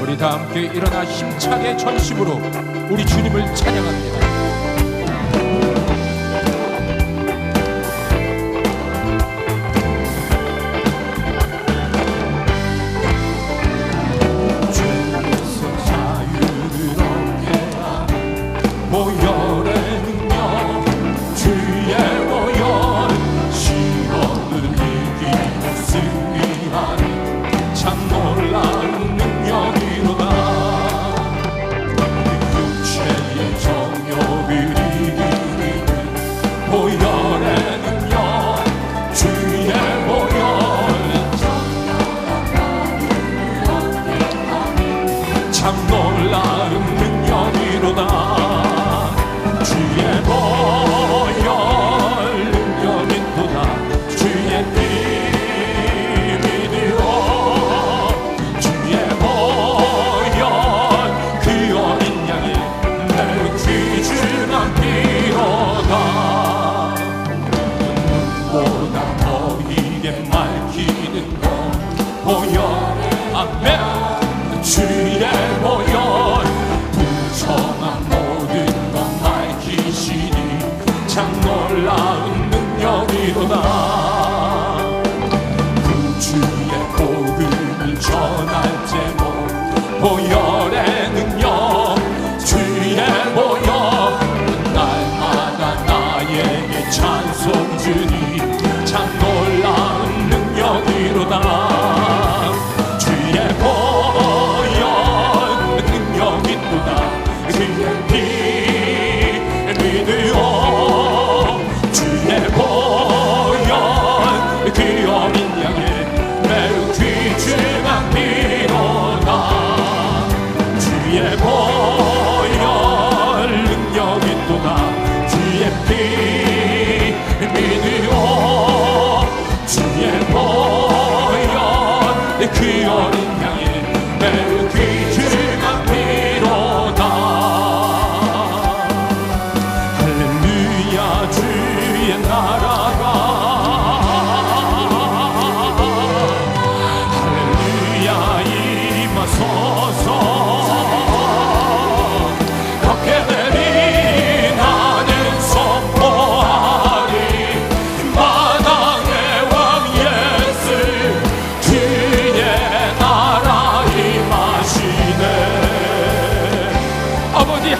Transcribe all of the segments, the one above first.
우리 다 함께 일어나 힘차게 전심으로 우리 주님을 찬양합니다.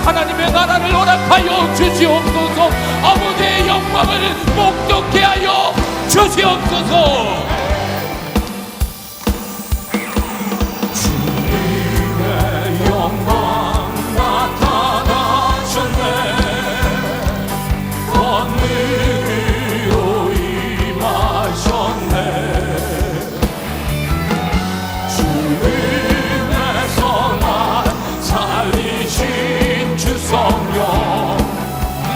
하나님의 나라를 허락하여 주시옵소서. 아버지의 영광을 목도케 하여 주시옵소서. 주님의 영광 나타나셨네. 권능으로 임하셨네. 주님의 선한 살리신 성령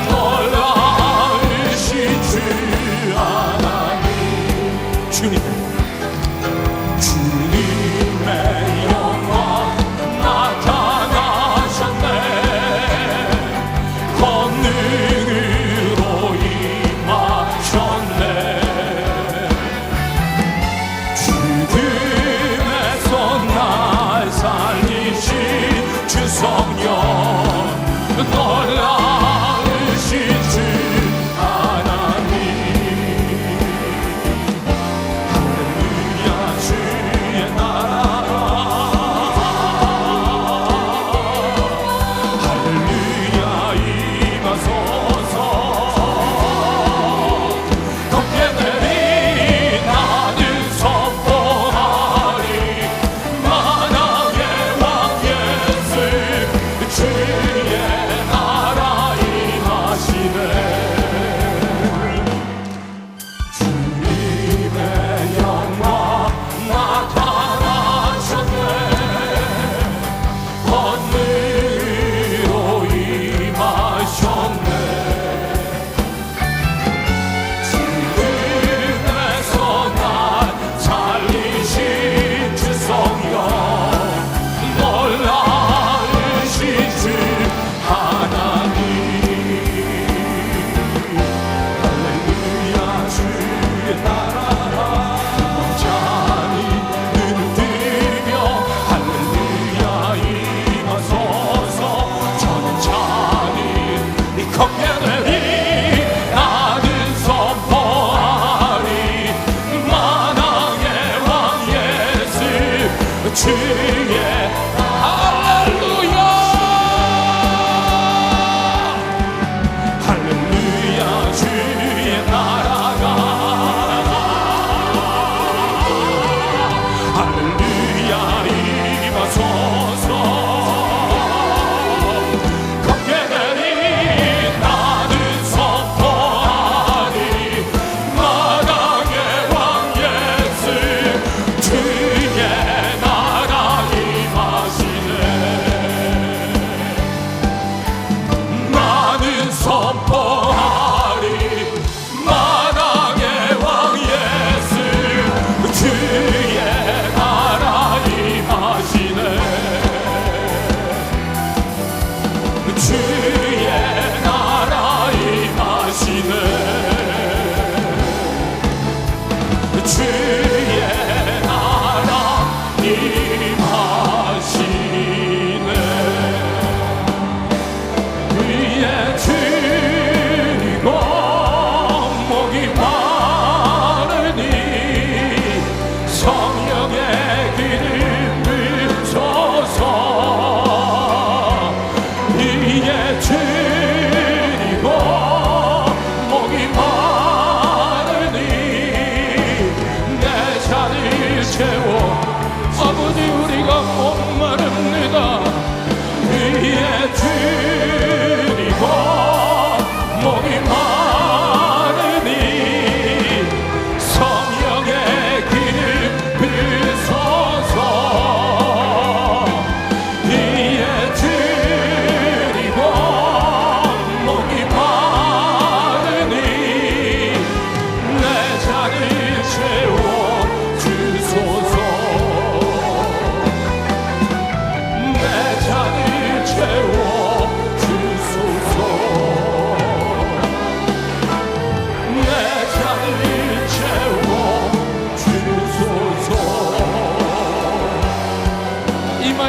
놀라우신 주 하나님. 주님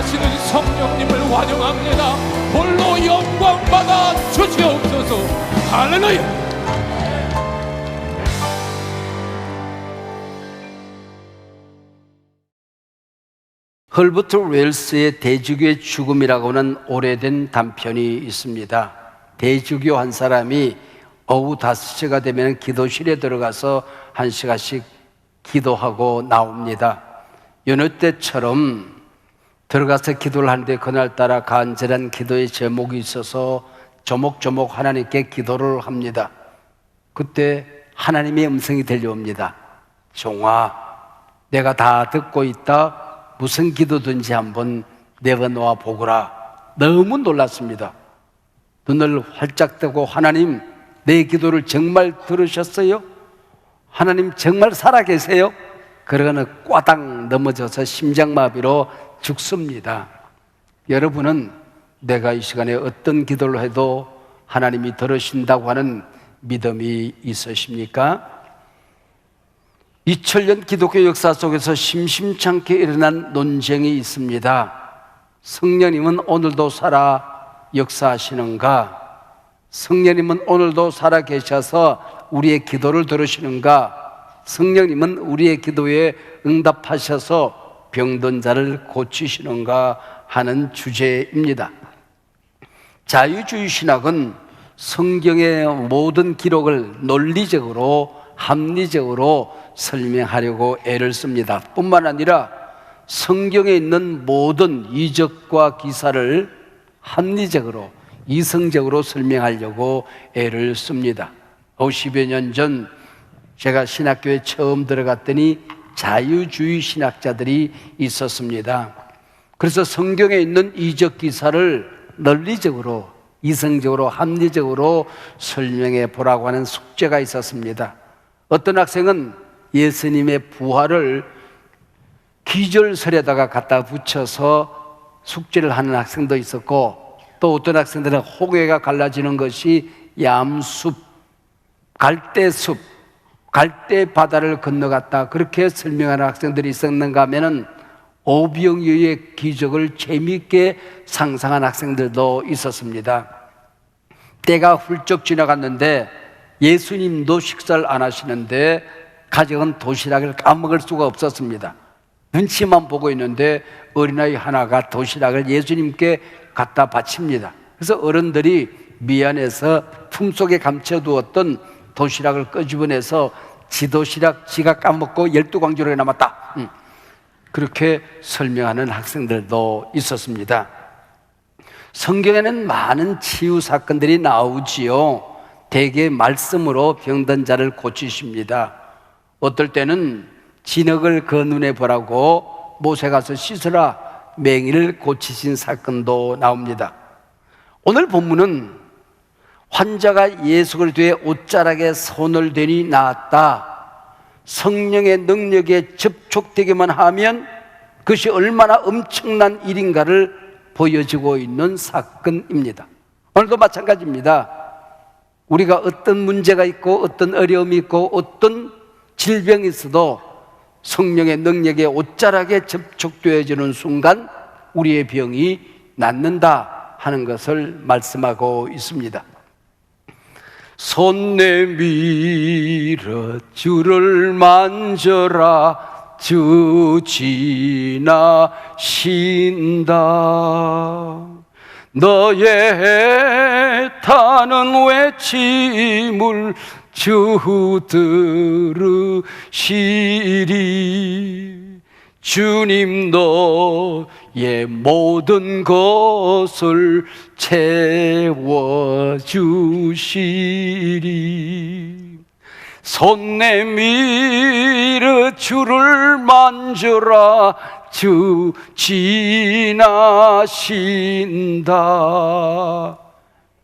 임하시는 성령님을 환영합니다. 홀로 영광 받아 주시옵소서. 할렐루야. 헐버트 웰스의 대주교의 죽음이라고는 오래된 단편이 있습니다. 대주교 한 사람이 오후 5시가 되면 기도실에 들어가서 1시간씩 기도하고 나옵니다. 여느 때처럼 들어가서 기도를 하는데 그날따라 간절한 기도의 제목이 있어서 조목조목 하나님께 기도를 합니다. 그때 하나님의 음성이 들려옵니다. 종아, 내가 다 듣고 있다. 무슨 기도든지 한번 내어놓아 보거라. 너무 놀랐습니다. 눈을 활짝 뜨고 하나님, 내 기도를 정말 들으셨어요? 하나님 정말 살아계세요? 그러고는 꽈당 넘어져서 심장마비로 죽습니다. 여러분은 내가 이 시간에 어떤 기도를 해도 하나님이 들으신다고 하는 믿음이 있으십니까? 2000년 기독교 역사 속에서 심심찮게 일어난 논쟁이 있습니다. 성령님은 오늘도 살아 역사하시는가? 성령님은 오늘도 살아 계셔서 우리의 기도를 들으시는가? 성령님은 우리의 기도에 응답하셔서 병든 자를 고치시는가 하는 주제입니다. 자유주의 신학은 성경의 모든 기록을 논리적으로 합리적으로 설명하려고 애를 씁니다. 뿐만 아니라 성경에 있는 모든 이적과 기사를 합리적으로 이성적으로 설명하려고 애를 씁니다. 50여 년 전 제가 신학교에 처음 들어갔더니 자유주의 신학자들이 있었습니다. 그래서 성경에 있는 이적 기사를 논리적으로 이성적으로 합리적으로 설명해 보라고 하는 숙제가 있었습니다. 어떤 학생은 예수님의 부활을 기절설에다가 갖다 붙여서 숙제를 하는 학생도 있었고, 또 어떤 학생들은 호계가 갈라지는 것이 얌숲, 갈대숲, 갈대 바다를 건너갔다, 그렇게 설명하는 학생들이 있었는가 하면은 오병이어의 기적을 재미있게 상상한 학생들도 있었습니다. 때가 훌쩍 지나갔는데 예수님도 식사를 안 하시는데 가져온 도시락을 까먹을 수가 없었습니다. 눈치만 보고 있는데 어린아이 하나가 도시락을 예수님께 갖다 바칩니다. 그래서 어른들이 미안해서 품속에 감춰두었던 도시락을 끄집어내서 지 도시락 지가 까먹고 12광주로에 남았다, 그렇게 설명하는 학생들도 있었습니다. 성경에는 많은 치유 사건들이 나오지요. 대개 말씀으로 병든 자를 고치십니다. 어떨 때는 진흙을 그 눈에 보라고 못에 가서 씻으라 맹인을 고치신 사건도 나옵니다. 오늘 본문은 환자가 예수 그리스도의 옷자락에 손을 대니 나았다, 성령의 능력에 접촉되기만 하면 그것이 얼마나 엄청난 일인가를 보여주고 있는 사건입니다. 오늘도 마찬가지입니다. 우리가 어떤 문제가 있고 어떤 어려움이 있고 어떤 질병이 있어도 성령의 능력에 옷자락에 접촉되어지는 순간 우리의 병이 낫는다 하는 것을 말씀하고 있습니다. 손 내밀어 주를 만져라, 주 지나신다. 너의 타는 외침을 주 들으시리. 주님 너의 모든 것을 채워주시리. 손 내밀어 주를 만져라, 주 지나신다.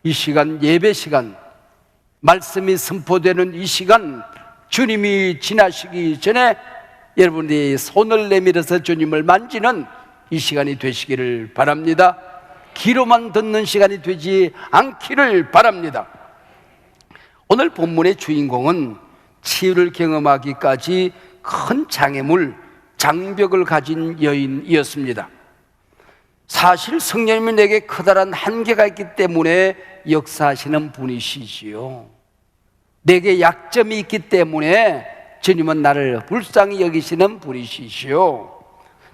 이 시간, 예배 시간, 말씀이 선포되는 이 시간, 주님이 지나시기 전에 여러분들이 손을 내밀어서 주님을 만지는 이 시간이 되시기를 바랍니다. 귀로만 듣는 시간이 되지 않기를 바랍니다. 오늘 본문의 주인공은 치유를 경험하기까지 큰 장애물, 장벽을 가진 여인이었습니다. 사실 성령님이 내게 커다란 한계가 있기 때문에 역사하시는 분이시지요. 내게 약점이 있기 때문에 주님은 나를 불쌍히 여기시는 분이시지요.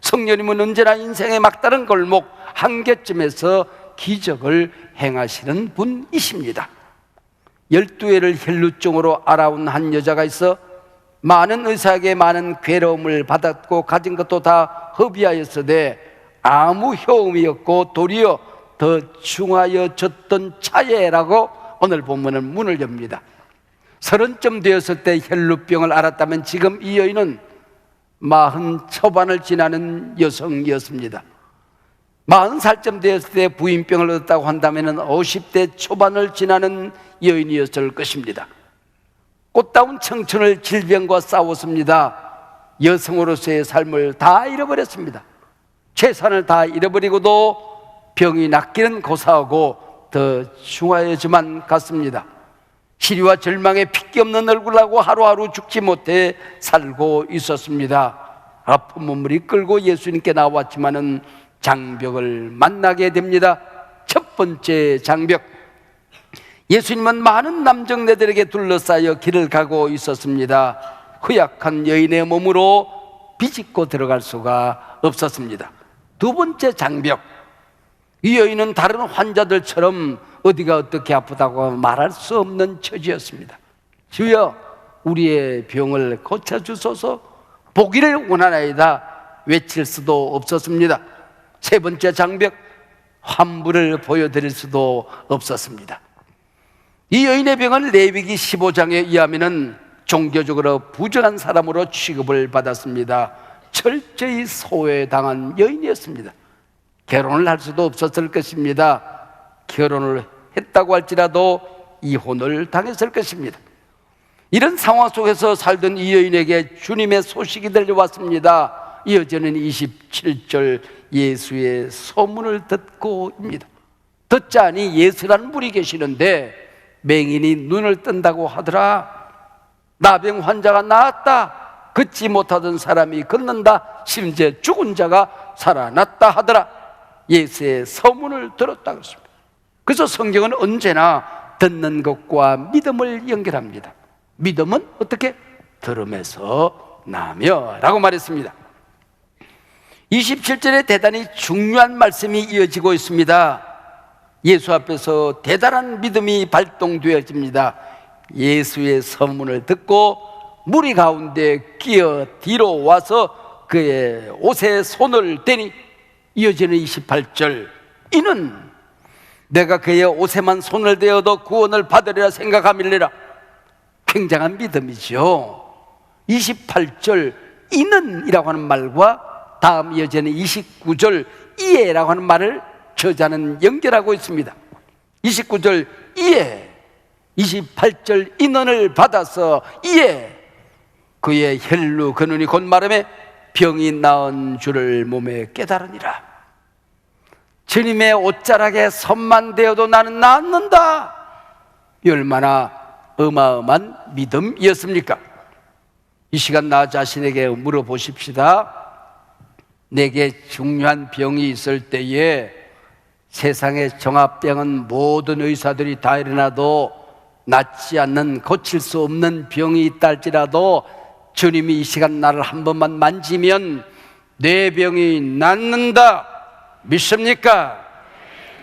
성령님은 언제나 인생의 막다른 골목 한계점에서 기적을 행하시는 분이십니다. 12회를 혈루증으로 알아온 한 여자가 있어 많은 의사에게 많은 괴로움을 받았고 가진 것도 다 허비하였으되 아무 효험이 없고 도리어 더 중하여졌던 차예라고 오늘 본문은 문을 엽니다. 30쯤 되었을 때 혈루병을 앓았다면 지금 이 여인은 40 초반을 지나는 여성이었습니다. 40살쯤 되었을 때 부인병을 얻었다고 한다면 50대 초반을 지나는 여인이었을 것입니다. 꽃다운 청춘을 질병과 싸웠습니다. 여성으로서의 삶을 다 잃어버렸습니다. 재산을 다 잃어버리고도 병이 낫기는 고사하고 더 중하여져만 갔습니다. 시리와 절망에 핏기 없는 얼굴하고 하루하루 죽지 못해 살고 있었습니다. 아픈 몸을 이끌고 예수님께 나왔지만은 장벽을 만나게 됩니다. 첫 번째 장벽, 예수님은 많은 남정네들에게 둘러싸여 길을 가고 있었습니다. 허약한 여인의 몸으로 비집고 들어갈 수가 없었습니다. 두 번째 장벽, 이 여인은 다른 환자들처럼 어디가 어떻게 아프다고 말할 수 없는 처지였습니다. 주여 우리의 병을 고쳐주소서, 보기를 원하나이다 외칠 수도 없었습니다. 세 번째 장벽, 환부를 보여드릴 수도 없었습니다. 이 여인의 병은 레위기 15장에 의하면 종교적으로 부정한 사람으로 취급을 받았습니다. 철저히 소외당한 여인이었습니다. 결혼을 할 수도 없었을 것입니다. 결혼을 했다고 할지라도 이혼을 당했을 것입니다. 이런 상황 속에서 살던 이 여인에게 주님의 소식이 들려왔습니다. 이어지는 27절, 예수의 소문을 듣고입니다. 듣자니 예수라는 분이 계시는데 맹인이 눈을 뜬다고 하더라. 나병 환자가 나았다. 걷지 못하던 사람이 걷는다. 심지어 죽은 자가 살아났다 하더라. 예수의 소문을 들었다 그랬습니다. 그래서 성경은 언제나 듣는 것과 믿음을 연결합니다. 믿음은 어떻게? 들음에서 나며 라고 말했습니다. 27절에 대단히 중요한 말씀이 이어지고 있습니다. 예수 앞에서 대단한 믿음이 발동되어집니다. 예수의 소문을 듣고 무리 가운데 끼어 뒤로 와서 그의 옷에 손을 대니, 이어지는 28절, 이는 내가 그의 옷에만 손을 대어도 구원을 받으리라 생각함일래라. 굉장한 믿음이죠. 28절 이는 이라고 하는 말과 다음 이어지는 29절 이에라고 하는 말을 저자는 연결하고 있습니다. 29절 이에, 28절 인원을 받아서 이에 그의 혈루 그 눈이 곧 마름에 병이 나은 줄을 몸에 깨달으니라. 주님의 옷자락에 손만 대어도 나는 낫는다. 얼마나 어마어마한 믿음이었습니까? 이 시간 나 자신에게 물어보십시다. 내게 중요한 병이 있을 때에 세상의 종합병은 모든 의사들이 다 일어나도 낫지 않는, 고칠 수 없는 병이 있다 할지라도 주님이 이 시간 나를 한 번만 만지면 내 병이 낫는다. 믿습니까?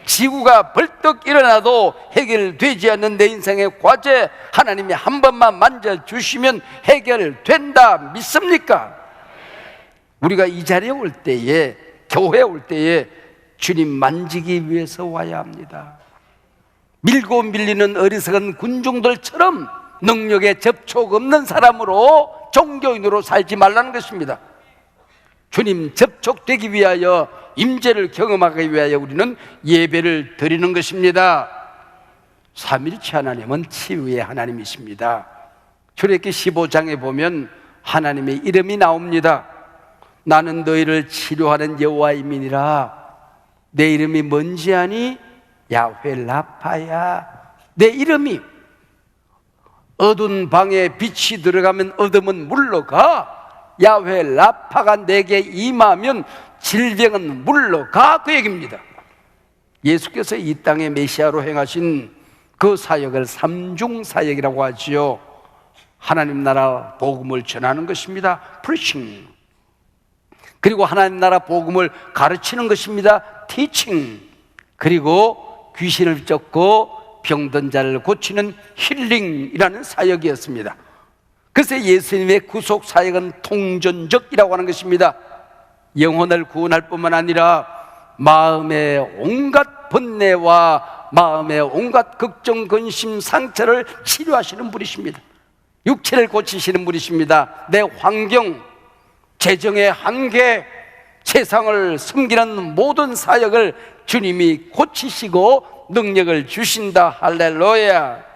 지구가 벌떡 일어나도 해결되지 않는 내 인생의 과제 하나님이 한 번만 만져주시면 해결된다. 믿습니까? 우리가 이 자리에 올 때에, 교회에 올 때에 주님 만지기 위해서 와야 합니다. 밀고 밀리는 어리석은 군중들처럼 능력에 접촉 없는 사람으로, 종교인으로 살지 말라는 것입니다. 주님 접촉되기 위하여, 임재를 경험하기 위하여 우리는 예배를 드리는 것입니다. 삼일체 하나님은 치유의 하나님이십니다. 출애굽기 15장에 보면 하나님의 이름이 나옵니다. 나는 너희를 치료하는 여호와이니라. 내 이름이 뭔지 아니? 야훼 라파야. 내 이름이, 어두운 방에 빛이 들어가면 어둠은 물러가. 야훼 라파가 내게 임하면 질병은 물러가, 그 얘기입니다. 예수께서 이 땅에 메시아로 행하신 그 사역을 삼중사역이라고 하지요. 하나님 나라 복음을 전하는 것입니다, preaching. 그리고 하나님 나라 복음을 가르치는 것입니다, teaching. 그리고 귀신을 쫓고 병든 자를 고치는 힐링이라는 사역이었습니다. 그래서 예수님의 구속 사역은 통전적이라고 하는 것입니다. 영혼을 구원할 뿐만 아니라 마음의 온갖 번뇌와 마음의 온갖 걱정, 근심, 상처를 치료하시는 분이십니다. 육체를 고치시는 분이십니다. 내 환경, 재정의 한계, 세상을 섬기는 모든 사역을 주님이 고치시고 능력을 주신다. 할렐루야.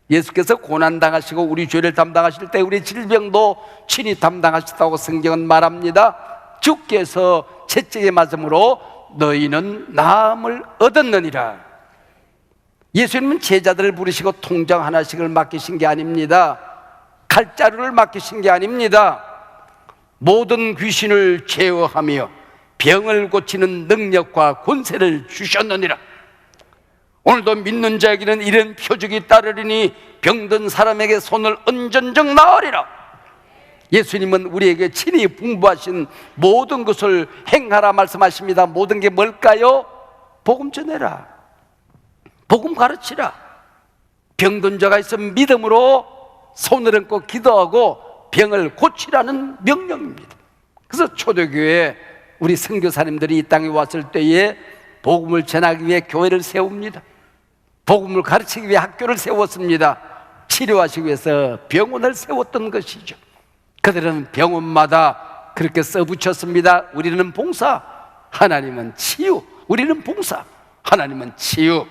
예수께서 고난당하시고 우리 죄를 담당하실 때 우리 질병도 친히 담당하셨다고 성경은 말합니다. 주께서 채찍에 맞음으로 너희는 나음을 얻었느니라. 예수님은 제자들을 부르시고 통장 하나씩을 맡기신 게 아닙니다. 칼자루를 맡기신 게 아닙니다. 모든 귀신을 제어하며 병을 고치는 능력과 권세를 주셨느니라. 오늘도 믿는 자에게는 이런 표적이 따르리니 병든 사람에게 손을 얹은즉 나으리라. 예수님은 우리에게 친히 분부하신 모든 것을 행하라 말씀하십니다. 모든 게 뭘까요? 복음 전해라, 복음 가르치라. 병든 자가 있으면 믿음으로 손을 얹고 기도하고 병을 고치라는 명령입니다. 그래서 초대교회 우리 선교사님들이 이 땅에 왔을 때에 복음을 전하기 위해 교회를 세웁니다. 복음을 가르치기 위해 학교를 세웠습니다. 치료하시기 위해서 병원을 세웠던 것이죠. 그들은 병원마다 그렇게 써붙였습니다. 우리는 봉사, 하나님은 치유. 우리는 봉사, 하나님은 치유.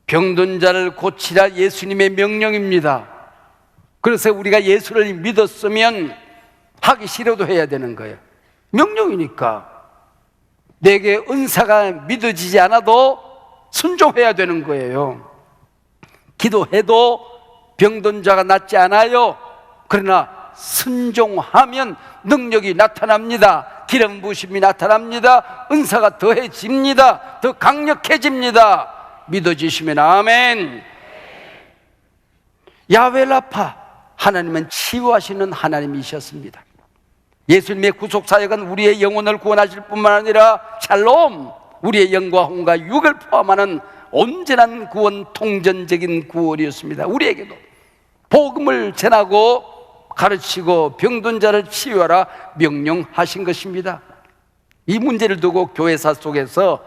병든 자를 고치라 예수님의 명령입니다. 그래서 우리가 예수를 믿었으면 하기 싫어도 해야 되는 거예요. 명령이니까. 내게 은사가 믿어지지 않아도 순종해야 되는 거예요. 기도해도 병든 자가 낫지 않아요. 그러나 순종하면 능력이 나타납니다. 기름 부심이 나타납니다. 은사가 더해집니다. 더 강력해집니다. 믿어지시면 아멘. 야훼라파, 하나님은 치유하시는 하나님이셨습니다. 예수님의 구속사역은 우리의 영혼을 구원하실 뿐만 아니라 샬롬, 우리의 영과 혼과 육을 포함하는 온전한 구원, 통전적인 구원이었습니다. 우리에게도 복음을 전하고 가르치고 병든 자를 치유하라 명령하신 것입니다. 이 문제를 두고 교회사 속에서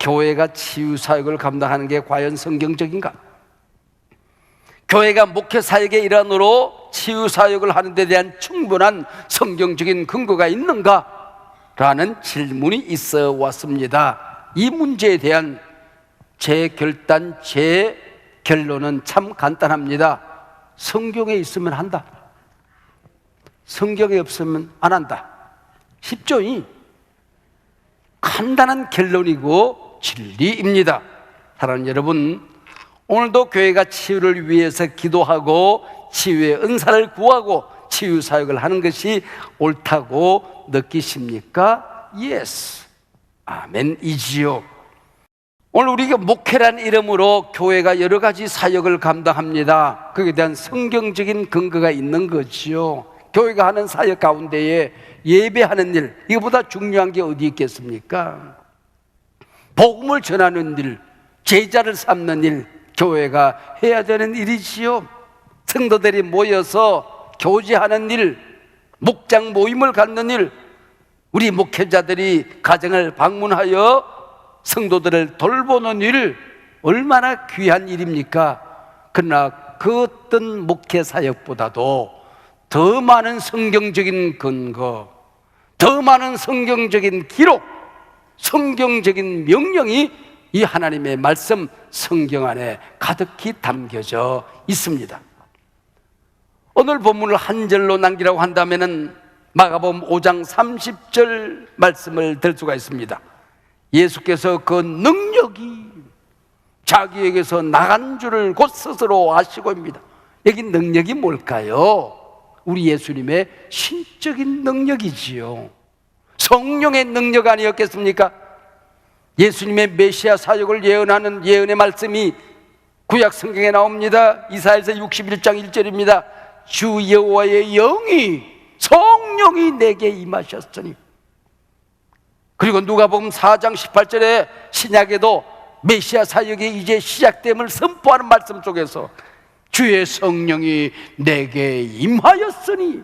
교회가 치유사역을 감당하는 게 과연 성경적인가? 교회가 목회사역의 일환으로 치유사역을 하는 데 대한 충분한 성경적인 근거가 있는가? 라는 질문이 있어 왔습니다. 이 문제에 대한 제 결단, 제 결론은 참 간단합니다. 성경에 있으면 한다, 성경에 없으면 안 한다. 쉽죠? 간단한 결론이고 진리입니다. 사랑하는 여러분, 오늘도 교회가 치유를 위해서 기도하고 치유의 은사를 구하고 치유 사역을 하는 것이 옳다고 느끼십니까? Yes, 아멘이지요. 오늘 우리가 목회란 이름으로 교회가 여러 가지 사역을 감당합니다. 그에 대한 성경적인 근거가 있는 거지요. 교회가 하는 사역 가운데에 예배하는 일, 이거보다 중요한 게 어디 있겠습니까? 복음을 전하는 일, 제자를 삼는 일, 교회가 해야 되는 일이지요. 성도들이 모여서 교제하는 일, 목장 모임을 갖는 일, 우리 목회자들이 가정을 방문하여 성도들을 돌보는 일, 얼마나 귀한 일입니까? 그러나 그 어떤 목회 사역보다도 더 많은 성경적인 근거, 더 많은 성경적인 기록, 성경적인 명령이 이 하나님의 말씀 성경 안에 가득히 담겨져 있습니다. 오늘 본문을 한 절로 남기라고 한다면 마가복음 5장 30절 말씀을 들 수가 있습니다. 예수께서 그 능력이 자기에게서 나간 줄을 곧 스스로 아시고입니다. 여기 능력이 뭘까요? 우리 예수님의 신적인 능력이지요. 성령의 능력 아니었겠습니까? 예수님의 메시아 사역을 예언하는 예언의 말씀이 구약 성경에 나옵니다. 이사야서 61장 1절입니다. 주 여호와의 영이, 성령이 내게 임하셨으니. 그리고 누가복음 4장 18절에 신약에도 메시아 사역이 이제 시작됨을 선포하는 말씀 속에서 주의 성령이 내게 임하였으니,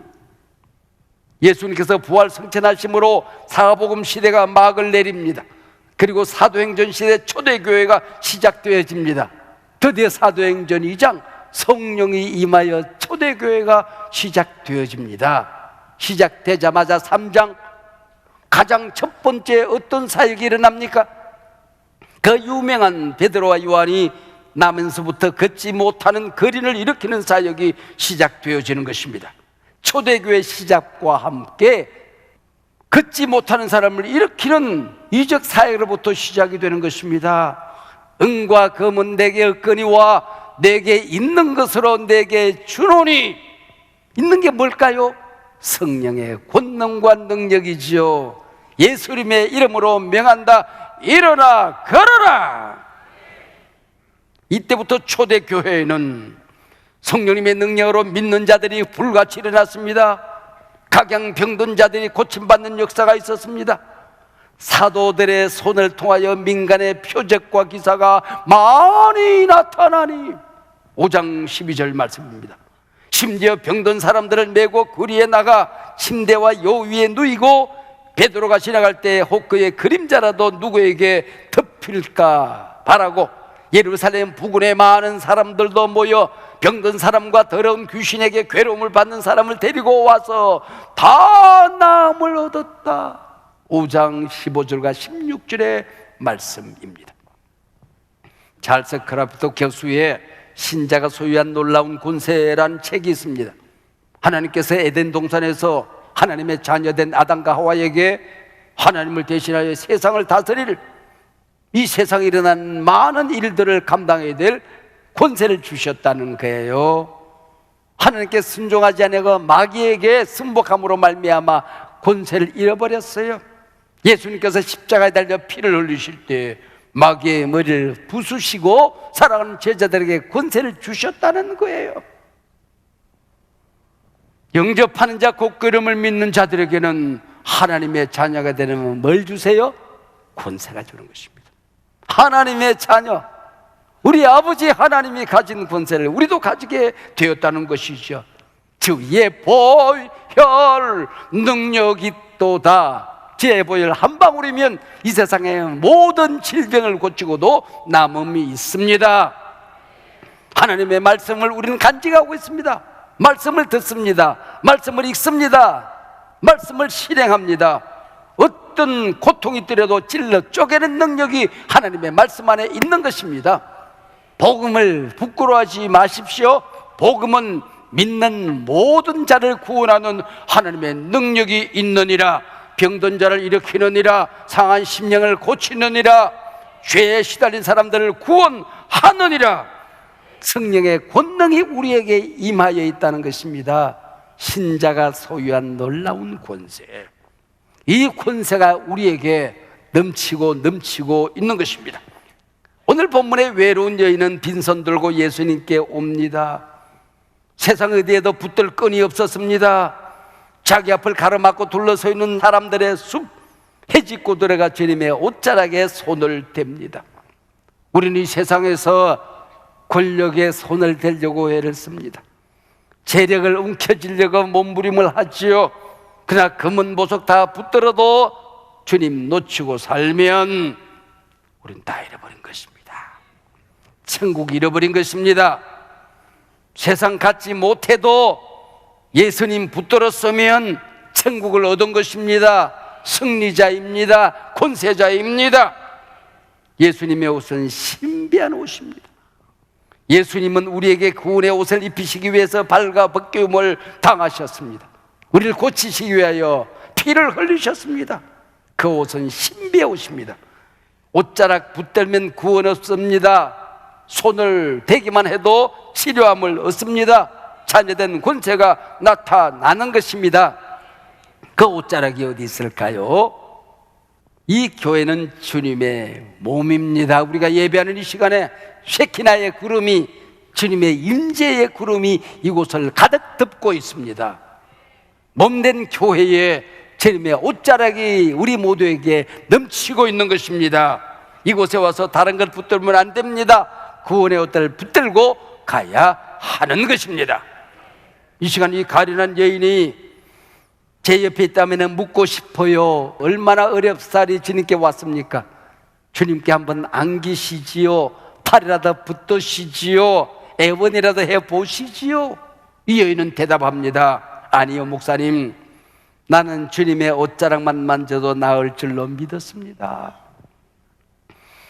예수님께서 부활 승천하심으로 사복음 시대가 막을 내립니다. 그리고 사도행전 시대 초대교회가 시작되어집니다. 드디어 사도행전 2장 성령이 임하여 초대교회가 시작되어집니다. 시작되자마자 3장 가장 첫 번째 어떤 사역이 일어납니까? 그 유명한 베드로와 요한이 나면서부터 걷지 못하는 거린을 일으키는 사역이 시작되어지는 것입니다. 초대교회 시작과 함께 걷지 못하는 사람을 일으키는 이적 사역으로부터 시작이 되는 것입니다. 은과 금은 내게 없거니와 내게 있는 것으로 내게 주노니. 있는 게 뭘까요? 성령의 권능과 능력이지요. 예수님의 이름으로 명한다. 일어나 걸어라. 이때부터 초대교회에는 성령님의 능력으로 믿는 자들이 불같이 일어났습니다. 각양병든 자들이 고침받는 역사가 있었습니다. 사도들의 손을 통하여 민간의 표적과 기사가 많이 나타나니 5장 12절 말씀입니다. 심지어 병든 사람들을 메고 거리에 나가 침대와 요 위에 누이고 베드로가 지나갈 때 혹 그의 그림자라도 누구에게 덮일까 바라고 예루살렘 부근에 많은 사람들도 모여 병든 사람과 더러운 귀신에게 괴로움을 받는 사람을 데리고 와서 다 나음을 얻었다. 5장 15절과 16절의 말씀입니다. 찰스 크라프트 교수의 신자가 소유한 놀라운 권세란 책이 있습니다. 하나님께서 에덴 동산에서 하나님의 자녀된 아담과 하와에게 하나님을 대신하여 세상을 다스릴, 이 세상에 일어난 많은 일들을 감당해야 될 권세를 주셨다는 거예요. 하나님께 순종하지 않고 마귀에게 승복함으로 말미암아 권세를 잃어버렸어요. 예수님께서 십자가에 달려 피를 흘리실 때 마귀의 머리를 부수시고 사랑하는 제자들에게 권세를 주셨다는 거예요. 영접하는 자, 곧 그름을 믿는 자들에게는 하나님의 자녀가 되려면 뭘 주세요? 권세가 주는 것입니다. 하나님의 자녀, 우리 아버지 하나님이 가진 권세를 우리도 가지게 되었다는 것이죠. 주의 보혈 능력이 또다. 주의 보혈 한 방울이면 이 세상의 모든 질병을 고치고도 남음이 있습니다. 하나님의 말씀을 우리는 간직하고 있습니다. 말씀을 듣습니다. 말씀을 읽습니다. 말씀을 실행합니다. 어떤 고통이 있더라도 찔러 쪼개는 능력이 하나님의 말씀 안에 있는 것입니다. 복음을 부끄러워하지 마십시오. 복음은 믿는 모든 자를 구원하는 하나님의 능력이 있느니라. 병든 자를 일으키느니라. 상한 심령을 고치느니라. 죄에 시달린 사람들을 구원하느니라. 성령의 권능이 우리에게 임하여 있다는 것입니다. 신자가 소유한 놀라운 권세, 이 권세가 우리에게 넘치고 있는 것입니다. 오늘 본문의 외로운 여인은 빈손 들고 예수님께 옵니다. 세상 어디에도 붙들 끈이 없었습니다. 자기 앞을 가로막고 둘러서 있는 사람들의 숲, 해짓고 들어가 주님의 옷자락에 손을 댑니다. 우리는 이 세상에서 권력에 손을 대려고 애를 씁니다. 재력을 움켜쥐려고 몸부림을 하지요. 그러나 금은 보석 다 붙들어도 주님 놓치고 살면 우린 다 잃어버린 것입니다. 천국 잃어버린 것입니다. 세상 갖지 못해도 예수님 붙들었으면 천국을 얻은 것입니다. 승리자입니다. 권세자입니다. 예수님의 옷은 신비한 옷입니다. 예수님은 우리에게 구원의 옷을 입히시기 위해서 발과 벗겨움을 당하셨습니다. 우리를 고치시기 위하여 피를 흘리셨습니다. 그 옷은 신비의 옷입니다. 옷자락 붙들면 구원 없습니다. 손을 대기만 해도 치료함을 얻습니다. 자녀된 권세가 나타나는 것입니다. 그 옷자락이 어디 있을까요? 이 교회는 주님의 몸입니다. 우리가 예배하는 이 시간에 쉐키나의 구름이, 주님의 임재의 구름이 이곳을 가득 덮고 있습니다. 몸된 교회에 주님의 옷자락이 우리 모두에게 넘치고 있는 것입니다. 이곳에 와서 다른 걸 붙들면 안 됩니다. 구원의 옷자락을 붙들고 가야 하는 것입니다. 이 시간 이 가련한 여인이 제 옆에 있다면 묻고 싶어요. 얼마나 어렵사리 주님께 왔습니까? 주님께 한번 안기시지요. 팔이라도 붙드시지요. 애원이라도 해보시지요. 이 여인은 대답합니다. 아니요, 목사님, 나는 주님의 옷자락만 만져도 나을 줄로 믿었습니다.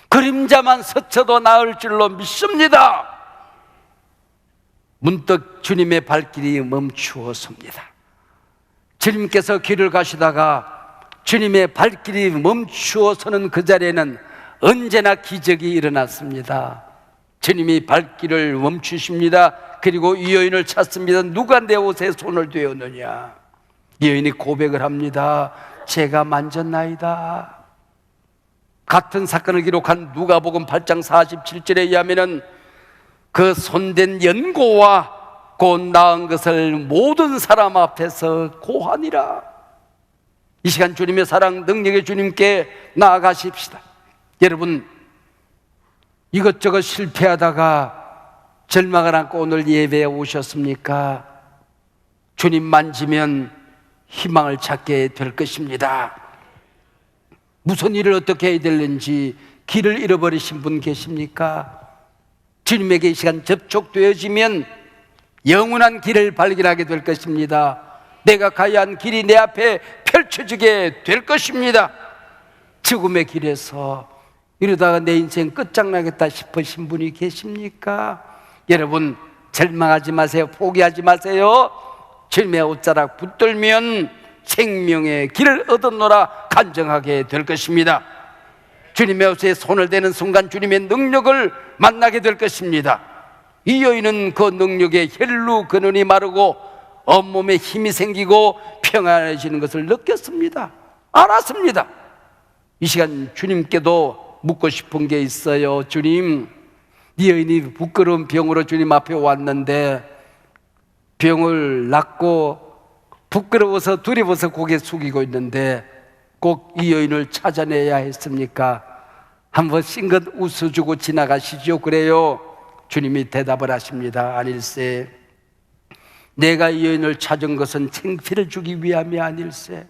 그림자만 스쳐도 나을 줄로 믿습니다. 문득 주님의 발길이 멈추었습니다. 주님께서 길을 가시다가 주님의 발길이 멈추어서는 그 자리에는 언제나 기적이 일어났습니다. 주님이 발길을 멈추십니다. 그리고 이 여인을 찾습니다. 누가 내 옷에 손을 대었느냐? 이 여인이 고백을 합니다. 제가 만졌나이다. 같은 사건을 기록한 누가복음 8장 47절에 의하면 그 손댄 연고와 곧 나은 것을 모든 사람 앞에서 고하니라. 이 시간 주님의 사랑 능력의 주님께 나아가십시다. 여러분, 이것저것 실패하다가 절망을 안고 오늘 예배에 오셨습니까? 주님 만지면 희망을 찾게 될 것입니다. 무슨 일을 어떻게 해야 되는지 길을 잃어버리신 분 계십니까? 주님에게 이 시간 접촉되어지면 영원한 길을 발견하게 될 것입니다. 내가 가야 한 길이 내 앞에 펼쳐지게 될 것입니다. 죽음의 길에서 이러다가 내 인생 끝장나겠다 싶으신 분이 계십니까? 여러분, 절망하지 마세요. 포기하지 마세요. 주님의 옷자락 붙들면 생명의 길을 얻었노라 간증하게 될 것입니다. 주님의 옷에 손을 대는 순간 주님의 능력을 만나게 될 것입니다. 이 여인은 그 능력에 혈루 근원이 마르고 온몸에 힘이 생기고 평안해지는 것을 느꼈습니다. 알았습니다. 이 시간 주님께도 묻고 싶은 게 있어요. 주님, 이 여인이 부끄러운 병으로 주님 앞에 왔는데 병을 낫고 부끄러워서 두려워서 고개 숙이고 있는데 꼭 이 여인을 찾아내야 했습니까? 한번 싱긋 웃어주고 지나가시죠. 그래요. 주님이 대답을 하십니다. 아닐세, 내가 이 여인을 찾은 것은 창피를 주기 위함이 아닐세,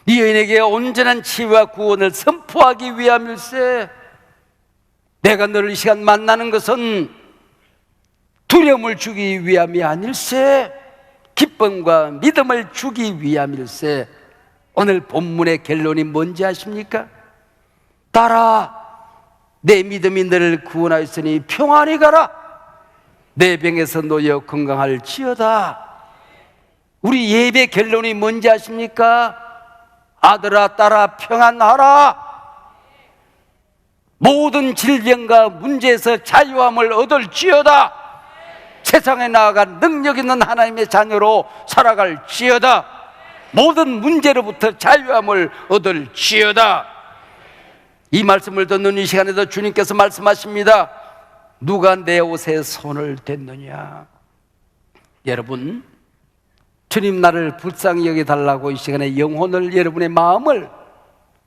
이 여인에게 온전한 치유와 구원을 선포하기 위함일세. 내가 너를 이 시간 만나는 것은 두려움을 주기 위함이 아닐세, 기쁨과 믿음을 주기 위함일세. 오늘 본문의 결론이 뭔지 아십니까? 따라, 내 믿음이 너를 구원하였으니 평안히 가라. 내 병에서 놓여 건강할지어다. 우리 예배 결론이 뭔지 아십니까? 아들아, 딸아, 평안하라. 모든 질병과 문제에서 자유함을 얻을지어다. 세상에 나아가 능력 있는 하나님의 자녀로 살아갈지어다. 모든 문제로부터 자유함을 얻을지어다. 이 말씀을 듣는 이 시간에도 주님께서 말씀하십니다. 누가 내 옷에 손을 댔느냐? 여러분, 주님 나를 불쌍히 여겨달라고 이 시간에 영혼을, 여러분의 마음을,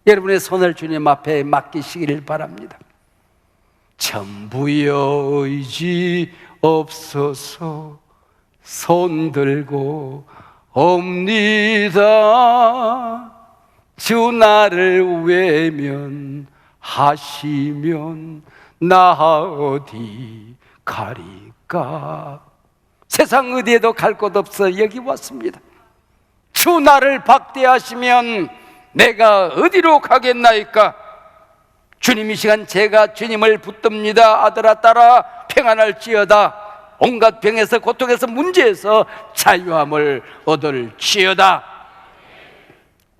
여러분의 손을 주님 앞에 맡기시기를 바랍니다. 전부여 의지 없어서 손 들고 옵니다. 주 나를 외면하시면 나 어디 가리까? 세상 어디에도 갈 곳 없어 여기 왔습니다. 주 나를 박대하시면 내가 어디로 가겠나이까? 주님, 이 시간 제가 주님을 붙듭니다. 아들아, 딸아, 평안할지어다. 온갖 병에서, 고통에서, 문제에서 자유함을 얻을지어다.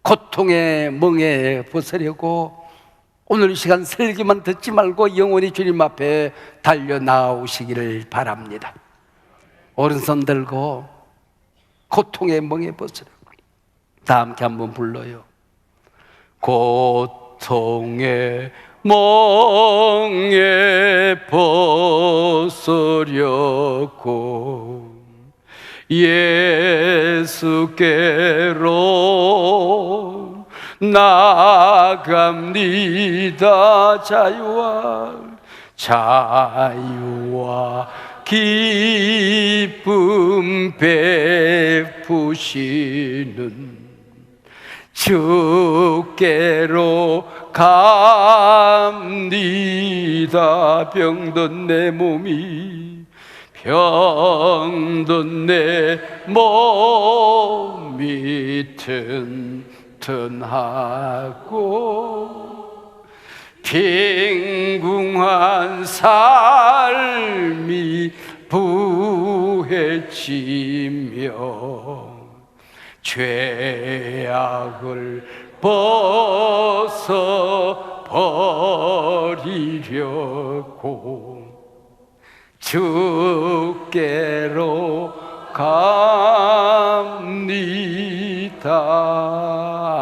고통의 멍에 벗으려고 오늘 이 시간 설교만 듣지 말고 영원히 주님 앞에 달려 나오시기를 바랍니다. 오른손 들고 고통의 멍에 벗으려고. 다 함께 한번 불러요. 고통의 멍에 벗으려고 예수께로 나갑니다. 자유와 기쁨 베푸시는 주께로 갑니다. 병든 내 몸이, 병든 내 몸이 튼튼하고 빈궁한 삶이 부해지며 죄악을 벗어버리려고 주께로 갑니다.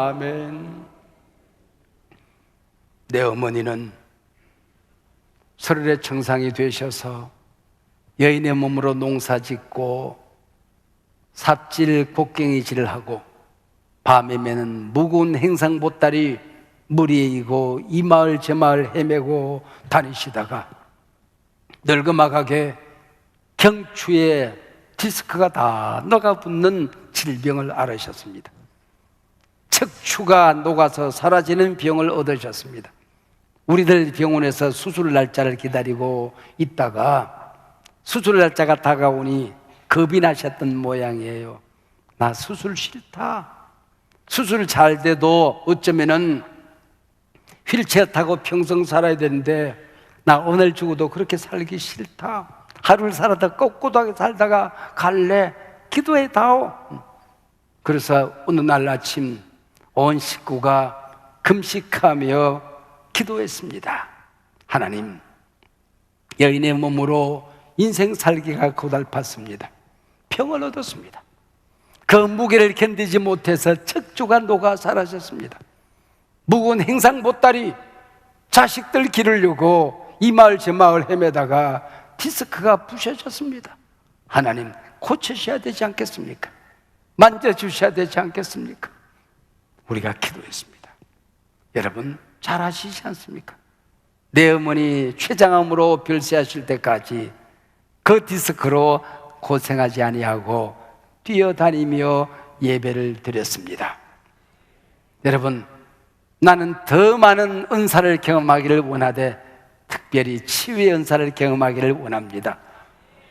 아멘. 내 어머니는 설의 청상이 되셔서 여인의 몸으로 농사짓고 삽질 곡괭이질을 하고 밤이면은 무거운 행상보따리 무리에 이고 이 마을 저 마을 헤매고 다니시다가 늙어막하게 경추에 디스크가 다 녹아붙는 질병을 앓으셨습니다. 척추가 녹아서 사라지는 병을 얻으셨습니다. 우리들 병원에서 수술 날짜를 기다리고 있다가 수술 날짜가 다가오니 겁이 나셨던 모양이에요. 나 수술 싫다. 수술 잘 돼도 어쩌면은 휠체어 타고 평생 살아야 되는데 나 오늘 죽어도 그렇게 살기 싫다. 하루를 살아다 꼿꼿하게 살다가 갈래. 기도해 다오. 그래서 어느 날 아침 온 식구가 금식하며 기도했습니다. 하나님, 여인의 몸으로 인생 살기가 고달팠습니다. 평을 얻었습니다. 그 무게를 견디지 못해서 척추가 녹아 사라졌습니다. 무거운 행상 보따리 자식들 기르려고 이 마을 저 마을 헤매다가 디스크가 부셔졌습니다. 하나님, 고쳐주셔야 되지 않겠습니까? 만져주셔야 되지 않겠습니까? 우리가 기도했습니다. 여러분 잘 아시지 않습니까? 내 어머니 췌장암으로 별세하실 때까지 그 디스크로 고생하지 아니하고 뛰어다니며 예배를 드렸습니다. 여러분, 나는 더 많은 은사를 경험하기를 원하되 특별히 치유의 은사를 경험하기를 원합니다.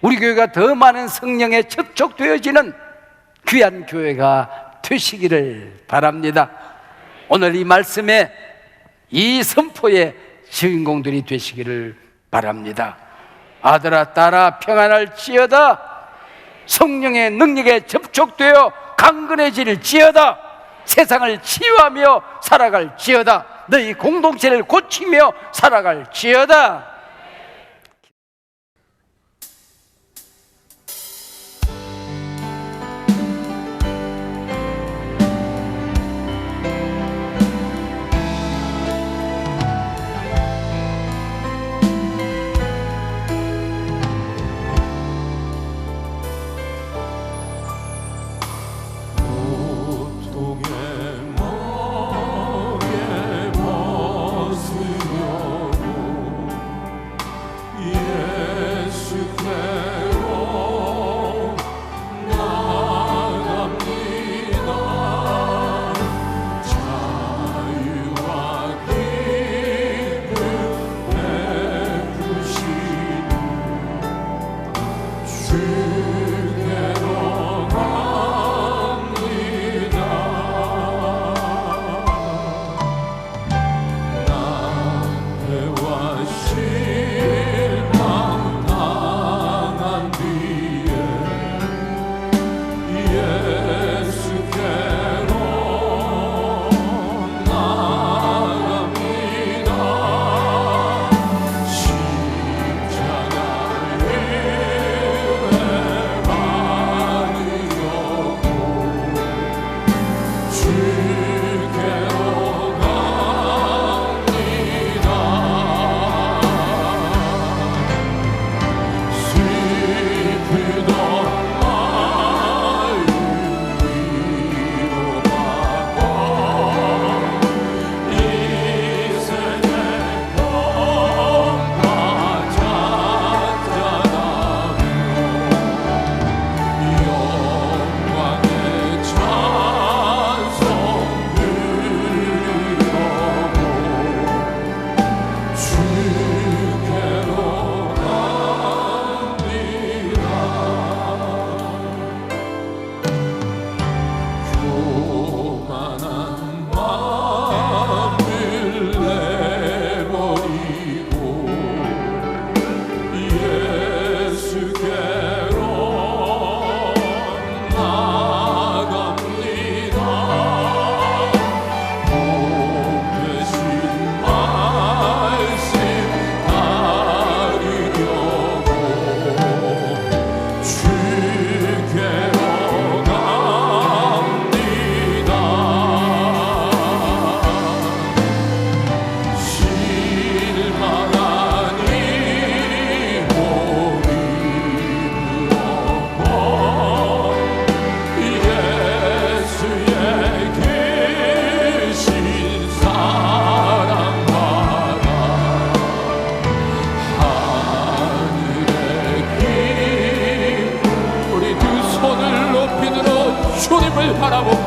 우리 교회가 더 많은 성령에 접촉되어지는 귀한 교회가 되시기를 바랍니다. 오늘 이 말씀에 이 선포의 주인공들이 되시기를 바랍니다. 아들아 딸아 평안할지어다. 성령의 능력에 접촉되어 강건해질지어다. 세상을 치유하며 살아갈지어다. 너희 공동체를 고치며 살아갈지어다.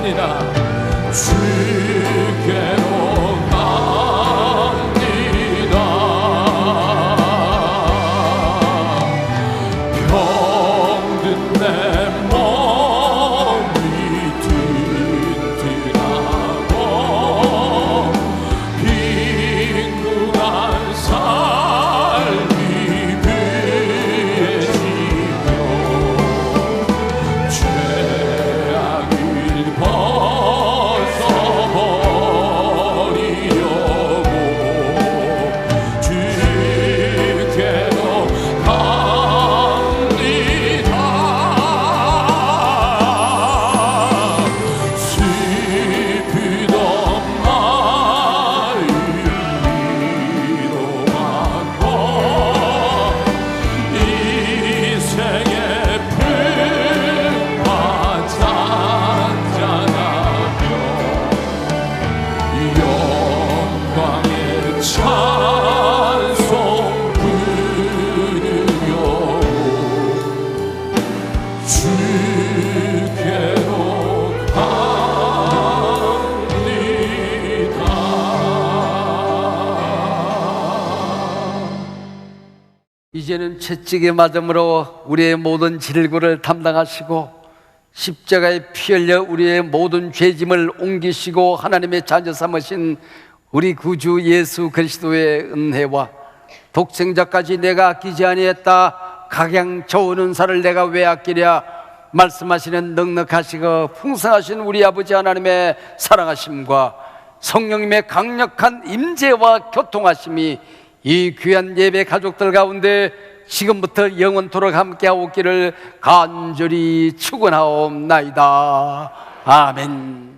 갑니다. 주께로 갑니다. 병든 내 몸이 튼튼하고 빈곤한 삶이 귀해지며 죄악을 벗어버리려고 주께로 갑니다. 슬프던 마음 위로받고 인생의 풍파 잔잔하며 영광의 찬송 부르려고 주께로 갑니다. 이제는 채찍에 맞음으로 우리의 모든 질고를 담당하시고 십자가에 피 흘려 우리의 모든 죄짐을 옮기시고 하나님의 자녀 삼으신 우리 구주 예수 그리스도의 은혜와 독생자까지 내가 아끼지 아니했다 각양 좋은 은사를 내가 왜 아끼랴 말씀하시는 넉넉하시고 풍성하신 우리 아버지 하나님의 사랑하심과 성령님의 강력한 임재와 교통하심이 이 귀한 예배 가족들 가운데 지금부터 영원토록 함께하옵기를 간절히 축원하옵나이다. 아멘.